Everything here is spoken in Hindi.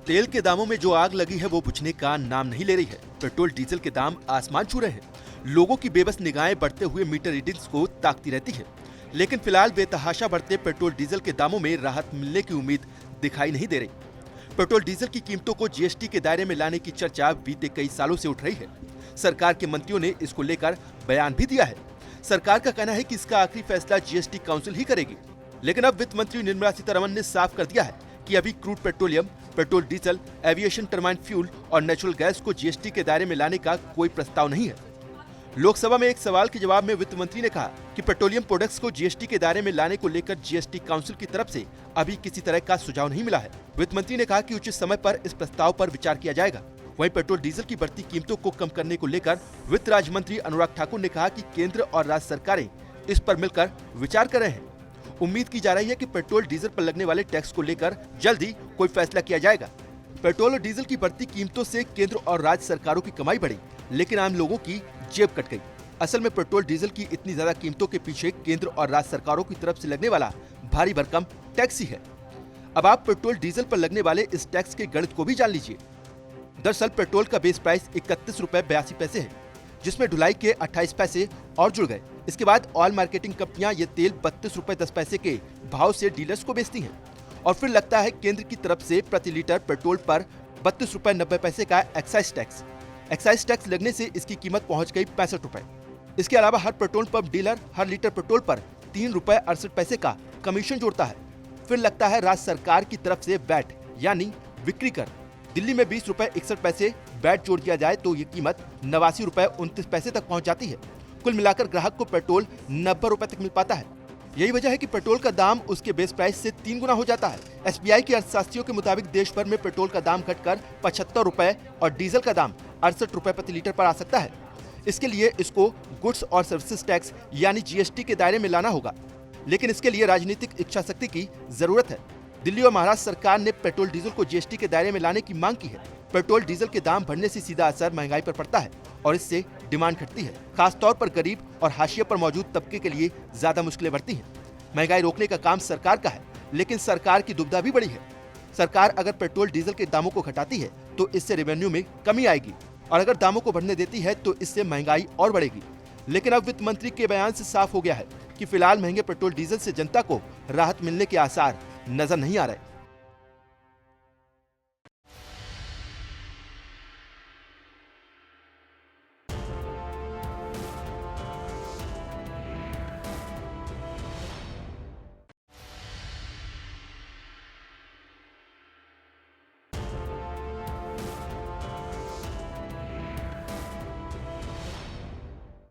तेल के दामों में जो आग लगी है वो बुझने का नाम नहीं ले रही है। पेट्रोल डीजल के दाम आसमान छू रहे हैं। लोगों की बेबस निगाहें बढ़ते हुए मीटर रीडिंग्स को ताकती रहती है, लेकिन फिलहाल बेतहाशा बढ़ते पेट्रोल डीजल के दामों में राहत मिलने की उम्मीद दिखाई नहीं दे रही। पेट्रोल डीजल की कीमतों को जीएसटी के दायरे में लाने की चर्चा बीते कई सालों से उठ रही है। सरकार के मंत्रियों ने इसको लेकर बयान भी दिया है। सरकार का कहना है कि इसका आखिरी फैसला जीएसटी काउंसिल ही करेगी, लेकिन अब वित्त मंत्री निर्मला सीतारमण ने साफ कर दिया है कि अभी crude petroleum, petrol diesel, aviation turbine fuel और नेचुरल गैस को जीएसटी के दायरे में लाने का कोई प्रस्ताव नहीं है। लोकसभा में एक सवाल के जवाब में वित्त मंत्री ने कहा कि पेट्रोलियम प्रोडक्ट्स को जीएसटी के दायरे में लाने को लेकर जीएसटी काउंसिल की तरफ से अभी किसी तरह का सुझाव नहीं मिला है। वित्त मंत्री ने कहा कि उचित समय पर इस प्रस्ताव पर विचार किया जाएगा। वहीं पेट्रोल डीजल की बढ़ती कीमतों को कम करने को लेकर वित्त राज्य मंत्री अनुराग ठाकुर ने कहा कि केंद्र और राज्य सरकारें इस पर मिलकर विचार कर रहे हैं। उम्मीद की जा रही है कि पेट्रोल डीजल पर लगने वाले टैक्स को लेकर जल्द ही कोई फैसला किया जाएगा। पेट्रोल और डीजल की बढ़ती कीमतों से केंद्र और राज्य सरकारों की कमाई बढ़ी, लेकिन आम लोगों की जेब कट गई। असल में पेट्रोल डीजल की इतनी ज्यादा कीमतों के पीछे केंद्र और राज्य सरकारों की तरफ से लगने वाला भारी भरकम टैक्स ही है। अब आप पेट्रोल डीजल पर लगने वाले इस टैक्स के गणित को भी जान लीजिए। दरअसल पेट्रोल का बेस प्राइस 31 रुपए 82 पैसे है, जिसमें ढुलाई के 28 पैसे और जुड़ गए। इसके बाद ऑयल मार्केटिंग कंपनियां ये तेल 32 रुपए 10 पैसे के भाव से डीलर्स को बेचती हैं, और फिर लगता है केंद्र की तरफ से प्रति लीटर पेट्रोल पर 32 रुपए 90 पैसे का एक्साइज टैक्स। एक्साइज टैक्स लगने से इसकी कीमत पहुंच गई 65 रुपए। इसके अलावा हर पेट्रोल पंप डीलर हर लीटर पेट्रोल पर 3 रुपए 68 पैसे का कमीशन जोड़ता है। फिर लगता है राज्य सरकार की तरफ से वैट यानी बिक्री कर। दिल्ली में 20 रुपए 61 पैसे वैट जोड़ दिया जाए तो ये कीमत 89 रुपए 29 पैसे तक पहुंच जाती है। कुल मिलाकर ग्राहक को पेट्रोल 90 रुपए तक मिल पाता है। यही वजह है कि पेट्रोल का दाम उसके बेस प्राइस से 3 गुना हो जाता है। एसबीआई के अर्थशास्त्रियों के मुताबिक देश भर में पेट्रोल का दाम घटकर 75 रुपए और डीजल का दाम 68 रुपए प्रति लीटर पर आ सकता है। इसके लिए इसको गुड्स और सर्विसेज टैक्स यानी जीएसटी के दायरे में लाना होगा, लेकिन इसके लिए राजनीतिक इच्छा शक्ति की जरूरत है। दिल्ली और महाराष्ट्र सरकार ने पेट्रोल डीजल को जीएसटी के दायरे में लाने की मांग की है। पेट्रोल डीजल के दाम बढ़ने से सीधा असर महंगाई पर पड़ता है और इससे डिमांड घटती है। खासतौर पर गरीब और हाशिए पर मौजूद तबके के लिए ज्यादा मुश्किलें बढ़ती हैं। महंगाई रोकने का काम सरकार का है, लेकिन सरकार की दुविधा भी बड़ी है। सरकार अगर पेट्रोल डीजल के दामों को घटाती है तो इससे रेवेन्यू में कमी आएगी, और अगर दामों को बढ़ने देती है तो इससे महंगाई और बढ़ेगी। लेकिन अब वित्त मंत्री के बयान से साफ हो गया है कि फिलहाल महंगे पेट्रोल डीजल से जनता को राहत मिलने के आसार नजर नहीं आ रहे।